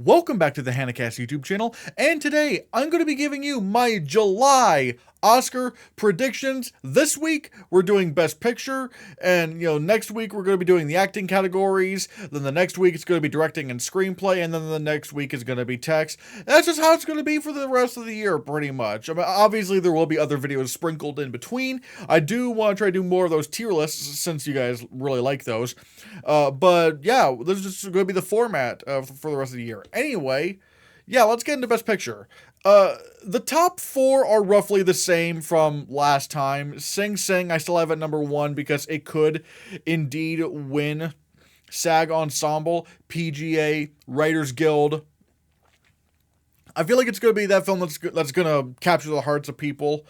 Welcome back to the Hannahcast YouTube channel, and today I'm going to be giving you my July Oscar predictions. This week we're doing Best Picture, and next week we're going to be doing the acting categories. Then the next week it's going to be directing and screenplay, and then the next week is going to be text. That's just how it's going to be for the rest of the year, pretty much. I mean, obviously there will be other videos sprinkled in between. I do want to try to do more of those tier lists since you guys really like those. But yeah, this is just going to be the format for the rest of the year. Anyway, yeah, let's get into Best Picture. The top four are roughly the same from last time. Sing Sing, I still have at number one because it could indeed win SAG Ensemble, PGA, Writers Guild. I feel like it's going to be that film that's going to capture the hearts of people,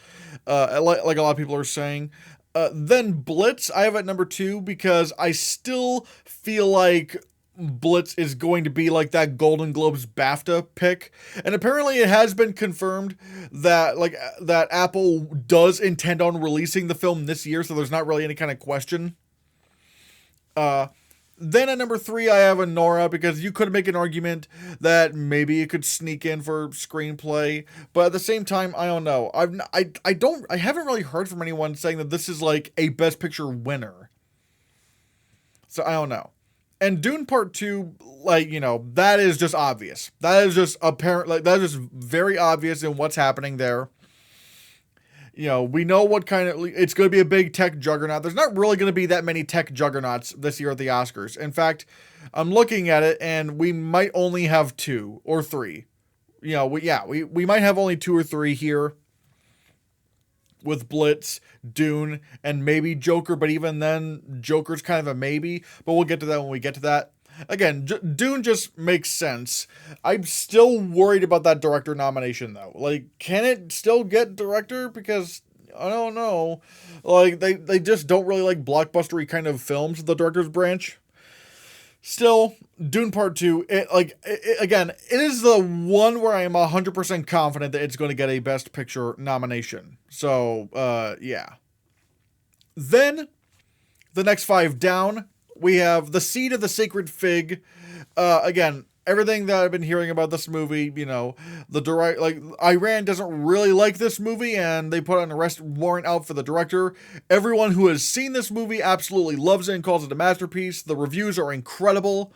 like a lot of people are saying. Then Blitz, I have at number two because I still feel like Blitz is going to be like that Golden Globes BAFTA pick, and apparently it has been confirmed that that Apple does intend on releasing the film this year, so there's not really any kind of question. Then at number three, I have Nora because you could make an argument that maybe it could sneak in for screenplay, but at the same time, I don't know. I haven't really heard from anyone saying that this is like a Best Picture winner, so I don't know. And Dune Part 2, that is just obvious. That is just apparent, that is just very obvious in what's happening there. We know what kind of, it's going to be a big tech juggernaut. There's not really going to be that many tech juggernauts this year at the Oscars. In fact, I'm looking at it and we might only have two or three. We might have only two or three here with Blitz, Dune, and maybe Joker, but even then, Joker's kind of a maybe, but we'll get to that when we get to that. Again, Dune just makes sense. I'm still worried about that director nomination, though. Can it still get director? Because, I don't know. They just don't really like blockbustery kind of films, the director's branch. Still, Dune Part 2, again, it is the one where I am 100% confident that it's going to get a Best Picture nomination. So, yeah. Then, the next five down, we have The Seed of the Sacred Fig. Again, everything that I've been hearing about this movie, Iran doesn't really like this movie, and they put an arrest warrant out for the director. Everyone who has seen this movie absolutely loves it and calls it a masterpiece. The reviews are incredible,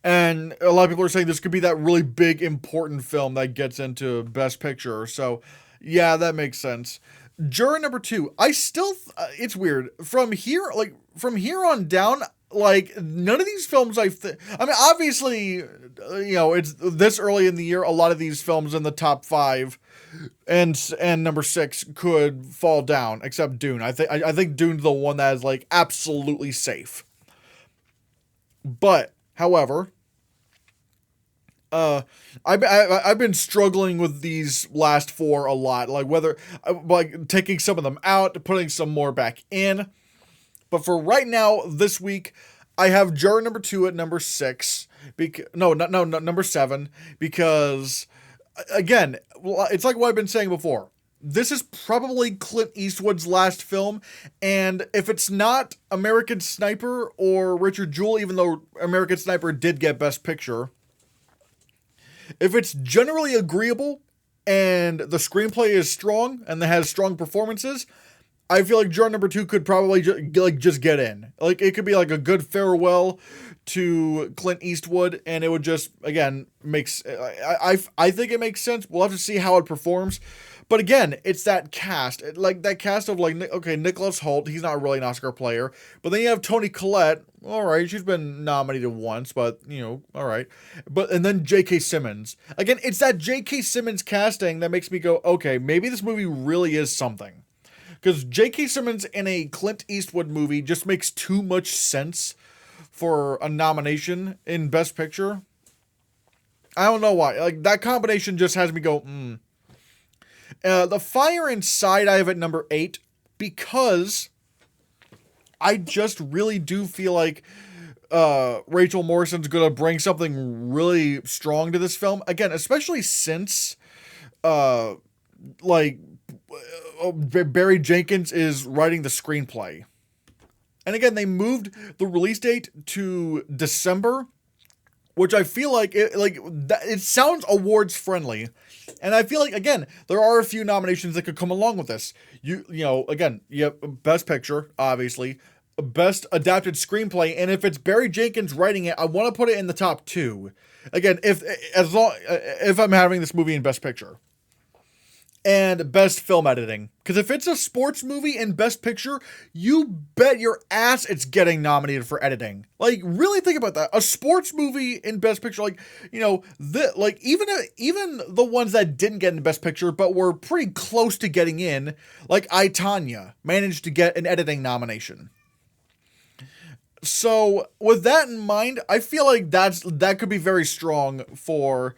and a lot of people are saying this could be that really big, important film that gets into Best Picture. So, yeah, that makes sense. Juror number two, I still, it's weird. From here on down, none of these films I mean, obviously, it's this early in the year, a lot of these films in the top five and number six could fall down, except Dune. I think Dune's the one that is, absolutely safe. But, however, I've been struggling with these last four a lot, whether taking some of them out, putting some more back in. But for right now, this week, I have Juror number two at number six. Number seven, because again, it's like what I've been saying before. This is probably Clint Eastwood's last film, and if it's not American Sniper or Richard Jewell, even though American Sniper did get Best Picture, if it's generally agreeable and the screenplay is strong and it has strong performances, I feel like Juror number two could probably just get in. It could be a good farewell to Clint Eastwood, and it would just, again, I think it makes sense. We'll have to see how it performs. But again, it's that cast. That cast of, Nicholas Hoult, he's not really an Oscar player. But then you have Toni Collette. All right, she's been nominated once, but, all right. And then J.K. Simmons. Again, it's that J.K. Simmons casting that makes me go, okay, maybe this movie really is something. Because J.K. Simmons in a Clint Eastwood movie just makes too much sense for a nomination in Best Picture. I don't know why. That combination just has me go, The Fire Inside I have at number 8 because I just really do feel like Rachel Morrison's going to bring something really strong to this film. Again, especially since Barry Jenkins is writing the screenplay. And again, they moved the release date to December, which I feel like it sounds awards friendly, and I feel like again there are a few nominations that could come along with this. Again, you have Best Picture, obviously, Best Adapted Screenplay, and if it's Barry Jenkins writing it, I want to put it in the top two. Again, if I'm having this movie in Best Picture. And Best Film Editing. Because if it's a sports movie in Best Picture, you bet your ass it's getting nominated for editing. Like, really think about that. A sports movie in Best Picture, even the ones that didn't get in Best Picture, but were pretty close to getting in, like I, Tonya, managed to get an editing nomination. So, with that in mind, I feel like that could be very strong for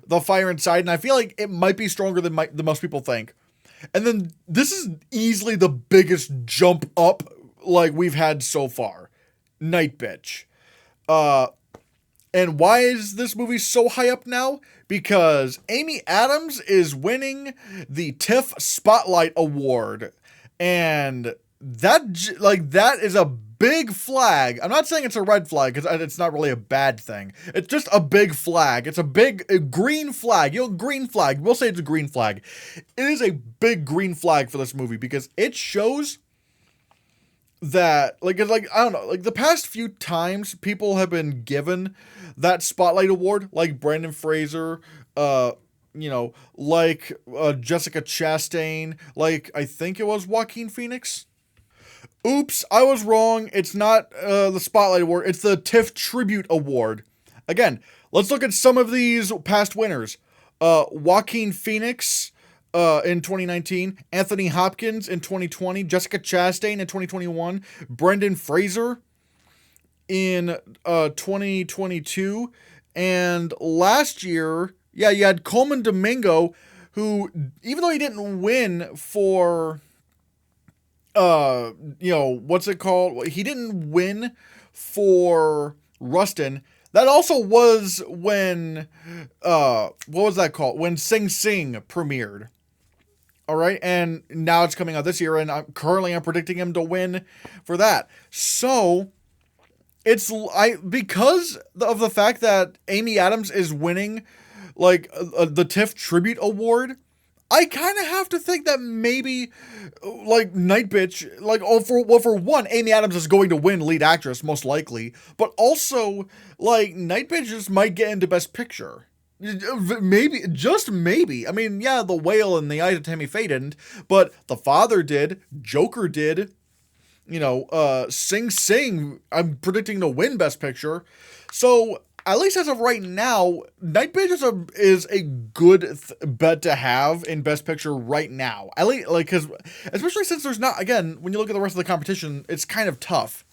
The Fire Inside, and I feel like it might be stronger than most people think. And then, this is easily the biggest jump up, like, we've had so far. Night Bitch. And why is this movie so high up now? Because Amy Adams is winning the TIFF Spotlight Award. And that is a big flag. I'm not saying it's a red flag because it's not really a bad thing. It's just a big flag. It's a green flag. Green flag. We'll say it's a green flag. It is a big green flag for this movie because it shows that, I don't know, the past few times people have been given that Spotlight Award, like Brendan Fraser, Jessica Chastain, I think it was Joaquin Phoenix. Oops, I was wrong. It's not the Spotlight Award. It's the TIFF Tribute Award. Again, let's look at some of these past winners. Joaquin Phoenix in 2019. Anthony Hopkins in 2020. Jessica Chastain in 2021. Brendan Fraser in 2022. And last year, you had Coleman Domingo, who, even though he didn't win for... what's it called? He didn't win for Rustin. That also was when, what was that called? When Sing Sing premiered. All right. And now it's coming out this year, and I'm predicting him to win for that. So because of the fact that Amy Adams is winning the TIFF Tribute Award, I kind of have to think that maybe, Night Bitch, for one, Amy Adams is going to win lead actress, most likely, but also, Night Bitch just might get into Best Picture. Maybe, just maybe. I mean, yeah, The Whale and The Eyes of Tammy Faye didn't, but The Father did, Joker did, Sing Sing, I'm predicting to win Best Picture, so... At least as of right now, Night Bitch is a good bet to have in Best Picture right now. At least, because especially since there's not, again, when you look at the rest of the competition, it's kind of tough.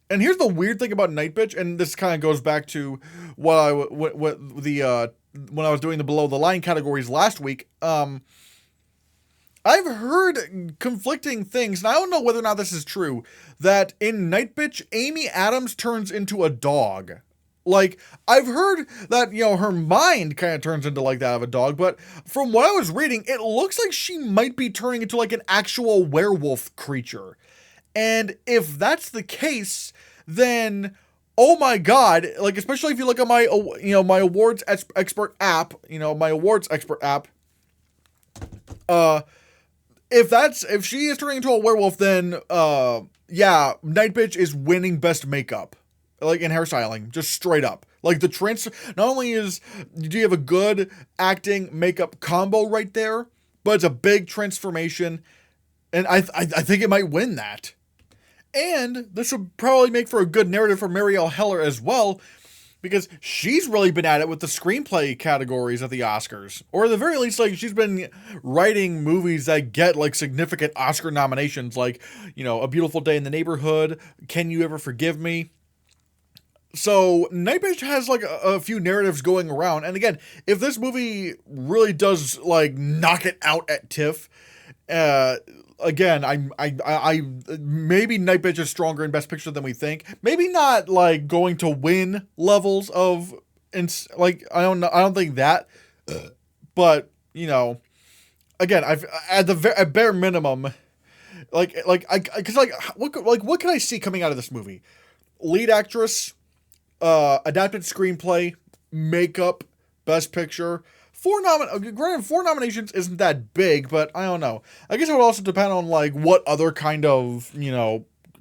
And here's the weird thing about Night Bitch, and this kind of goes back to when I was doing the below the line categories last week. I've heard conflicting things, and I don't know whether or not this is true, that in Night Bitch, Amy Adams turns into a dog. I've heard that, her mind kind of turns into that of a dog, but from what I was reading, it looks like she might be turning into an actual werewolf creature. And if that's the case, then, oh my god, especially if you look at my, my awards expert app, if she is turning into a werewolf, then, Night Bitch is winning Best Makeup. In hairstyling. Just straight up. Not only do you have a good acting makeup combo right there, but it's a big transformation, and I think it might win that. And this would probably make for a good narrative for Marielle Heller as well, because she's really been at it with the screenplay categories at the Oscars. Or at the very least, she's been writing movies that get, significant Oscar nominations, A Beautiful Day in the Neighborhood, Can You Ever Forgive Me? So, Night Bitch has, a few narratives going around. And again, if this movie really does, knock it out at TIFF, again, I maybe Night Bitch is stronger in Best Picture than we think. Maybe not going to win levels of, I don't think that, but again, at bare minimum, what can I see coming out of this movie? Lead actress, Adapted screenplay, makeup, best picture. Granted, 4 nominations isn't that big, but I don't know. I guess it would also depend on like what other kind of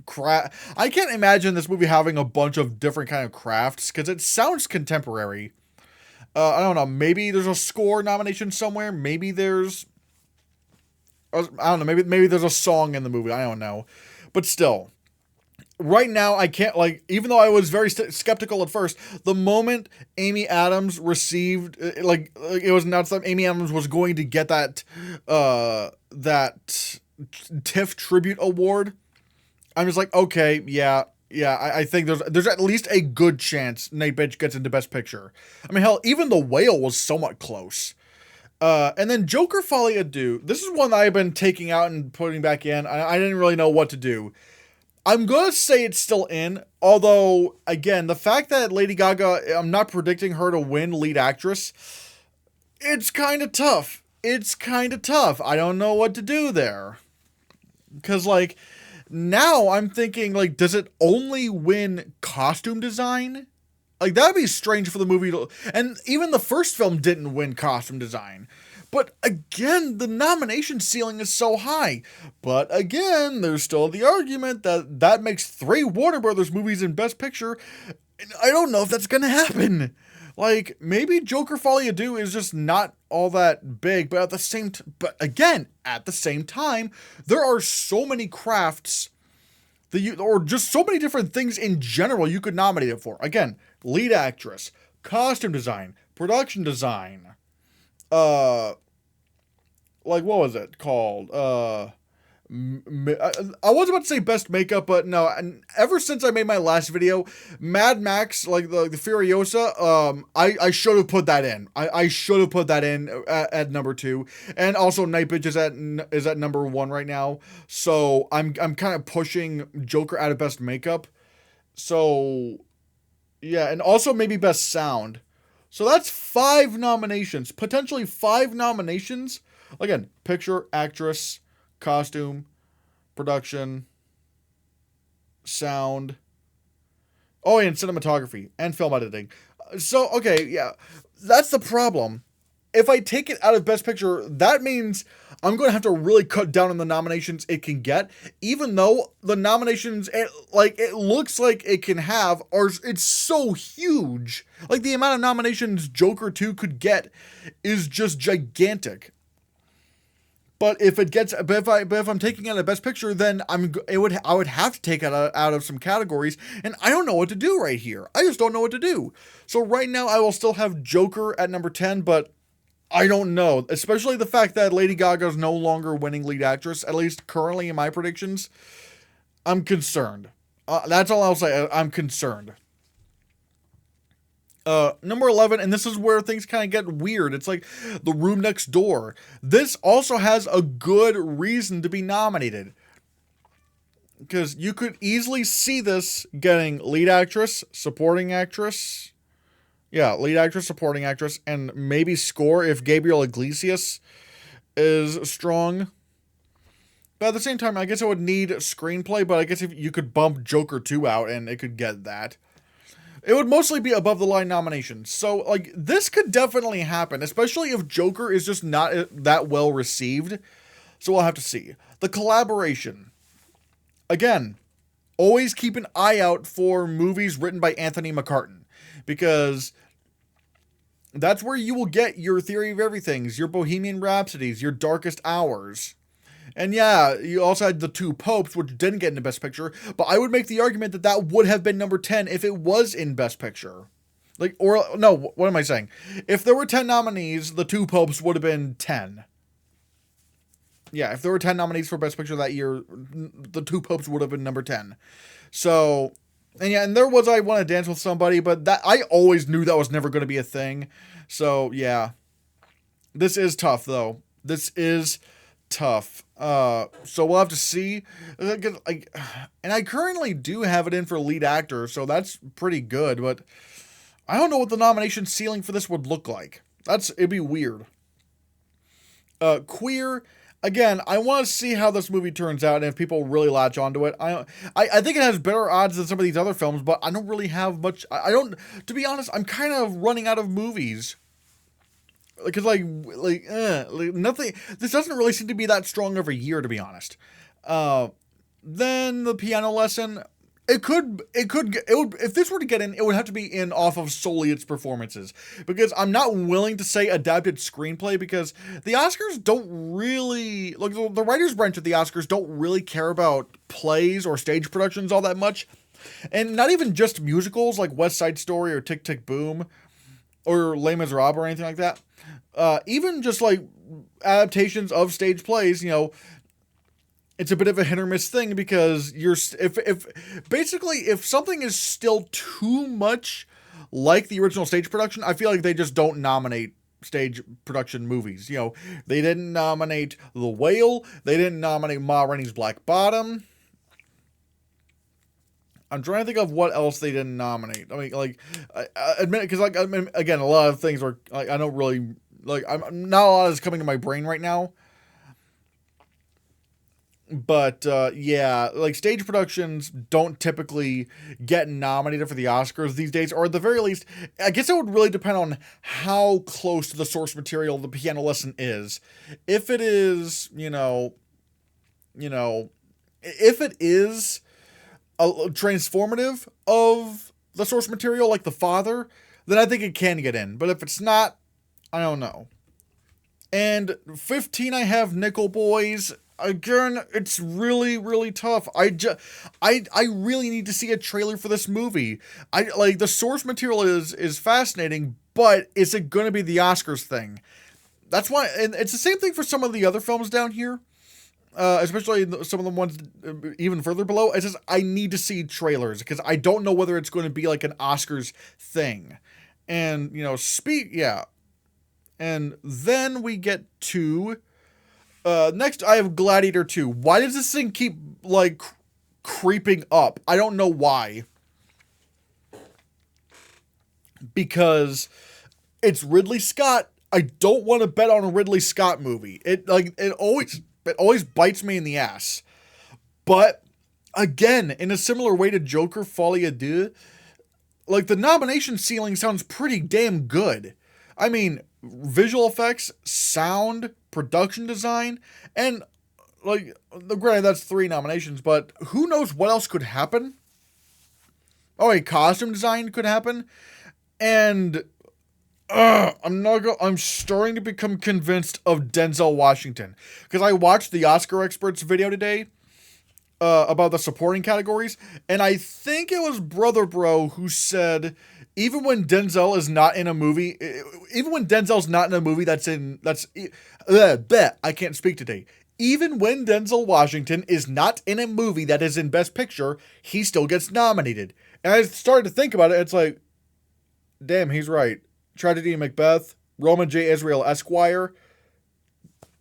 craft. I can't imagine this movie having a bunch of different kind of crafts because it sounds contemporary. I don't know. Maybe there's a score nomination somewhere. Maybe there's I don't know. Maybe there's a song in the movie. I don't know, but still. Right now, I can't, like, even though I was very skeptical at first, the moment Amy Adams received, it was announced that Amy Adams was going to get that TIFF Tribute Award, I'm just like, okay, yeah, I think there's at least a good chance Nate Bitch gets into Best Picture. I mean, hell, even The Whale was somewhat close. And then Joker Folie à Deux. This is one that I've been taking out and putting back in. I didn't really know what to do. I'm going to say it's still in, although, again, the fact that Lady Gaga, I'm not predicting her to win lead actress, it's kind of tough. I don't know what to do there. Because, like, now I'm thinking, like, does it only win costume design? Like, that'd be strange for the movie to... And even the first film didn't win costume design. But again, the nomination ceiling is so high. But again, there's still the argument that makes 3 Warner Brothers movies in Best Picture. And I don't know if that's going to happen. Like, maybe Joker Folie à Deux is just not all that big. But at the same time, there are so many crafts or just so many different things in general you could nominate it for. Again, lead actress, costume design, production design. Like, what was it called? I was about to say best makeup, but no. And ever since I made my last video, Mad Max, like the Furiosa, I should have put that in. I should have put that in at number 2, and also Night Bitch is at number 1 right now. So I'm kind of pushing Joker out of best makeup. So yeah, and also maybe best sound. So that's 5 nominations, potentially 5 nominations. Again, picture, actress, costume, production, sound. Oh, and cinematography and film editing. So, okay, yeah, that's the problem. If I take it out of Best Picture, that means I'm going to have to really cut down on the nominations it can get, even though the nominations, it looks like it can have, it's so huge. Like, the amount of nominations Joker 2 could get is just gigantic. But if I'm taking out a Best Picture, then I would have to take it out of some categories, and I don't know what to do right here. I just don't know what to do. So right now I will still have Joker at number 10, but I don't know, especially the fact that Lady Gaga is no longer winning lead actress, at least currently in my predictions. I'm concerned. That's all I'll say. I'm concerned. Number 11, and this is where things kind of get weird. It's like The Room Next Door. This also has a good reason to be nominated, because you could easily see this getting lead actress, supporting actress. Yeah, lead actress, supporting actress, and maybe score if Gabriel Iglesias is strong. But at the same time, I guess it would need screenplay, but I guess if you could bump Joker 2 out and it could get that. It would mostly be above the line nominations. So, like, this could definitely happen, especially if Joker is just not that well received. So we'll have to see. The collaboration. Again, always keep an eye out for movies written by Anthony McCartan, because that's where you will get your Theory of Everythings, your Bohemian Rhapsodies, your Darkest Hours. And yeah, you also had The Two Popes, which didn't get into Best Picture, but I would make the argument that that would have been number 10 if it was in Best Picture. Like, or, no, what am I saying? If there were 10 nominees, The Two Popes would have been 10. Yeah, if there were 10 nominees for Best Picture that year, The Two Popes would have been number 10. So, and yeah, and there was I Want to Dance with Somebody, but that I always knew that was never going to be a thing. So, yeah. This is tough, though. This is tough. So we'll have to see. And I currently do have it in for lead actor, so that's pretty good, but I don't know what the nomination ceiling for this would look like. It'd be weird. Queer, again, I want to see how this movie turns out and if people really latch onto it. I think it has better odds than some of these other films, but I don't really have much. I don't, to be honest, I'm kind of running out of movies. Because like nothing. This doesn't really seem to be that strong every year, to be honest. Then the piano lesson. It would, if this were to get in, it would have to be in off of solely its performances. Because I'm not willing to say adapted screenplay, because the Oscars don't really, like, the writers' branch of the Oscars don't really care about plays or stage productions all that much. And not even just musicals like West Side Story or Tick Tick Boom or Les Miserables or anything like that. Even just like adaptations of stage plays, it's a bit of a hit or miss thing, because if something is still too much like the original stage production, I feel like they just don't nominate stage production movies. They didn't nominate The Whale. They didn't nominate Ma Rainey's Black Bottom. I'm trying to think of what else they didn't nominate. I mean, like, I admit, because like, I mean, again, a lot of things are like, I don't really like. I'm not a lot is coming to my brain right now. But yeah, like, stage productions don't typically get nominated for the Oscars these days, or at the very least, I guess it would really depend on how close to the source material the piano lesson is. If it is, if it is a transformative of the source material, like The Father, then I think it can get in. But if it's not, I don't know. And 15, I have Nickel Boys. Again, it's really, really tough. I really need to see a trailer for this movie. Like, the source material is fascinating, but is it going to be the Oscars thing? That's why, and it's the same thing for some of the other films down here, especially some of the ones even further below. It's just, I need to see trailers, because I don't know whether it's going to be like an Oscars thing. And, yeah. And then we get to... next, I have Gladiator 2. Why does this thing keep, like, creeping up? I don't know why. Because it's Ridley Scott. I don't want to bet on a Ridley Scott movie. It always bites me in the ass. But, again, in a similar way to Joker Folie à Deux, like, the nomination ceiling sounds pretty damn good. I mean, visual effects, sound, production design, and, like, granted, that's 3 nominations, but who knows what else could happen? Oh, a costume design could happen, and I'm starting to become convinced of Denzel Washington, because I watched the Oscar Experts video today about the supporting categories, and I think it was Brother Bro who said, even when Denzel is not in a movie, even when Denzel's not in a movie I can't speak today. Even when Denzel Washington is not in a movie that is in Best Picture, he still gets nominated. And I started to think about it. It's like, damn, he's right. Tragedy in Macbeth, Roman J. Israel Esquire.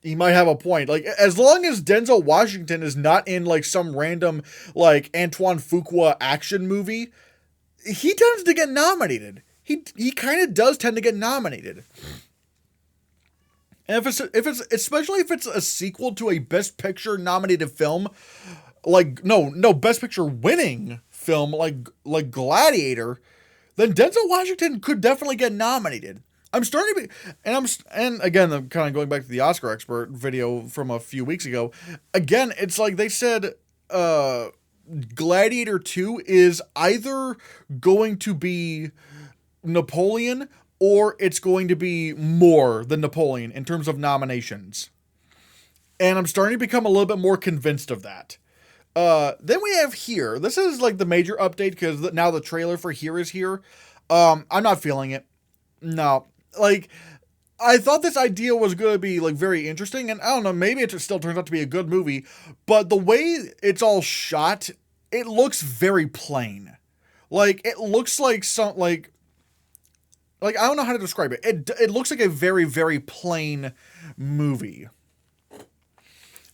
He might have a point. Like, as long as Denzel Washington is not in, like, some random, like, Antoine Fuqua action movie, he tends to get nominated. He kind of does tend to get nominated. And if it's especially if it's a sequel to a Best Picture nominated film, like no Best Picture winning film like Gladiator, then Denzel Washington could definitely get nominated. I'm starting to be, and again, I'm kind of going back to the Oscar Expert video from a few weeks ago. Again, it's like they said, Gladiator 2 is either going to be Napoleon or it's going to be more than Napoleon in terms of nominations. And I'm starting to become a little bit more convinced of that. Then we have Here. This is like the major update, because now the trailer for Here is here. I'm not feeling it. No. Like, I thought this idea was going to be, like, very interesting, and I don't know, maybe it still turns out to be a good movie, but the way it's all shot, it looks very plain. Like, it looks like like, I don't know how to describe it. It looks like a very, very plain movie.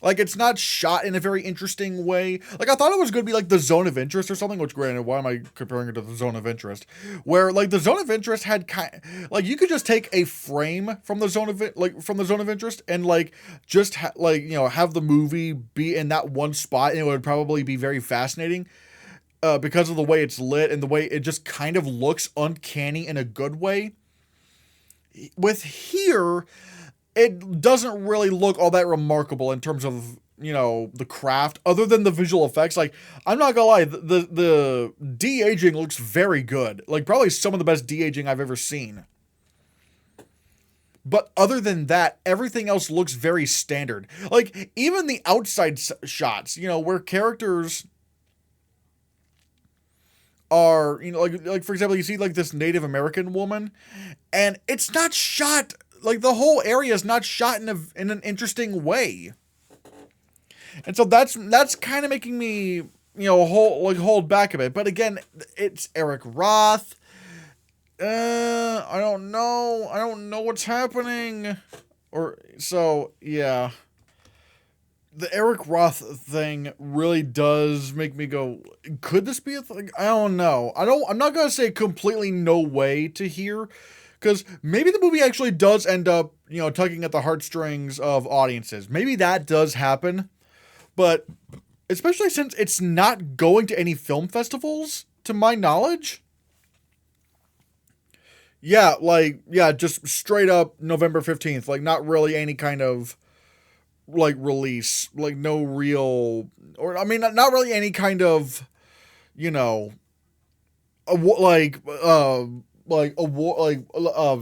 Like, it's not shot in a very interesting way. Like, I thought it was going to be like The Zone of Interest or something, which, granted, why am I comparing it to The Zone of Interest? Where, like, The Zone of Interest had like, you could just take a frame from the Zone of from The Zone of Interest and, like, just, have the movie be in that one spot, and it would probably be very fascinating. Because of the way it's lit and the way it just kind of looks uncanny in a good way. With here, it doesn't really look all that remarkable in terms of, the craft, other than the visual effects. Like, I'm not gonna lie, the de-aging looks very good. Like, probably some of the best de-aging I've ever seen. But other than that, everything else looks very standard. Like, even the outside shots, where characters are, like for example, you see like this Native American woman, and it's not shot, like the whole area is not shot in an interesting way. And so that's kind of making me, hold back a bit. But again, it's Eric Roth. I don't know what's happening. Yeah. The Eric Roth thing really does make me go, could this be a thing? I don't know. I'm not going to say completely no way to here, because maybe the movie actually does end up, tugging at the heartstrings of audiences. Maybe that does happen, but especially since it's not going to any film festivals, to my knowledge. Yeah, just straight up November 15th, like not really any kind of like release, like no real, or I mean not really any kind of,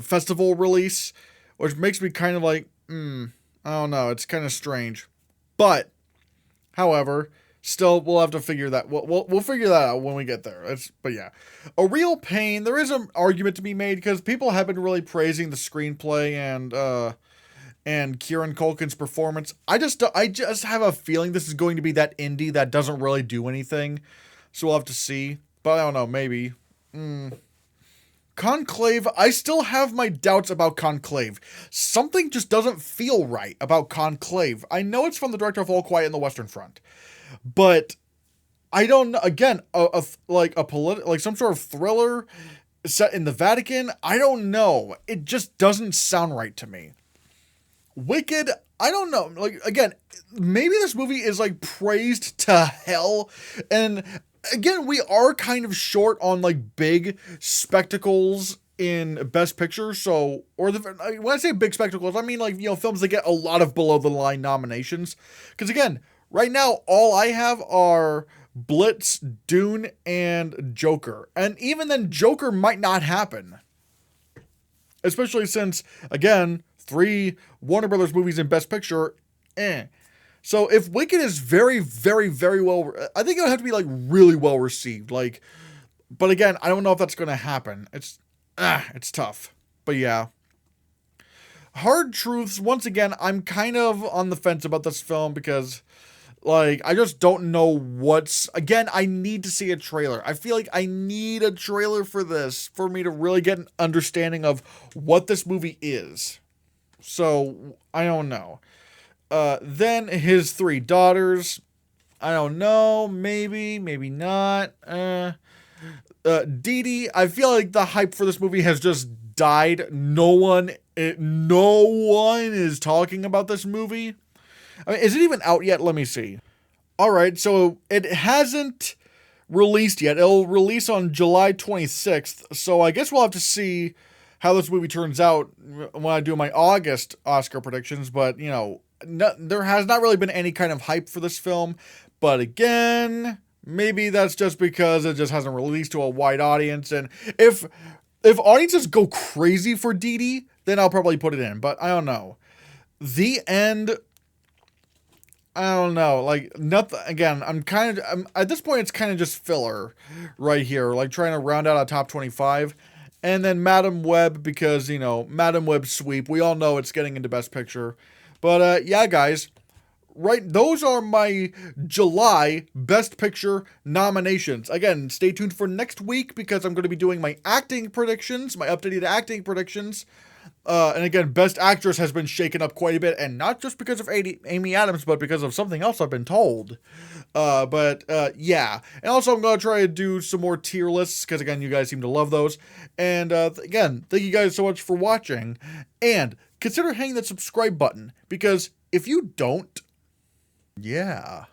festival release, which makes me kind of like, I don't know, it's kind of strange. But however, still we'll have to figure that we'll figure that out when we get there. But yeah, A Real Pain, there is an argument to be made because people have been really praising the screenplay and Kieran Culkin's performance. I just have a feeling this is going to be that indie that doesn't really do anything. So we'll have to see. But I don't know, maybe. Conclave, I still have my doubts about Conclave. Something just doesn't feel right about Conclave. I know it's from the director of All Quiet on the Western Front. But I don't know, again, like some sort of thriller set in the Vatican, I don't know. It just doesn't sound right to me. Wicked, I don't know. Like, again, maybe this movie is like praised to hell. And again, we are kind of short on like big spectacles in Best Picture. So, when I say big spectacles, I mean like, films that get a lot of below the line nominations. Because again, right now, all I have are Blitz, Dune, and Joker. And even then, Joker might not happen. Especially since, again, 3 Warner Brothers movies in Best Picture, So if Wicked is very, very, very well, I think it would have to be like really well received. Like, but again, I don't know if that's going to happen. It's tough. But yeah. Hard Truths, once again, I'm kind of on the fence about this film because, like, I just don't know again, I need to see a trailer. I feel like I need a trailer for this for me to really get an understanding of what this movie is. So, I don't know. Then His Three Daughters. I don't know. Maybe not. Dee Dee. I feel like the hype for this movie has just died. No one is talking about this movie. I mean, is it even out yet? Let me see. Alright, so it hasn't released yet. It'll release on July 26th. So I guess we'll have to see how this movie turns out when I do my August Oscar predictions, but, there has not really been any kind of hype for this film, but again, maybe that's just because it just hasn't released to a wide audience, and if audiences go crazy for Dee Dee, then I'll probably put it in, but I don't know. The End, I don't know, like, nothing, again, I'm at this point, it's kind of just filler right here, like, trying to round out a top 25, and then Madam Web, because, Madam Web sweep. We all know it's getting into Best Picture. But, yeah, guys. Right, those are my July Best Picture nominations. Again, stay tuned for next week because I'm going to be doing my acting predictions, my updated acting predictions. And again, Best Actress has been shaken up quite a bit, and not just because of Amy Adams, but because of something else I've been told. Yeah. And also, I'm going to try to do some more tier lists, because again, you guys seem to love those. And again, thank you guys so much for watching. And consider hitting that subscribe button, because if you don't, yeah.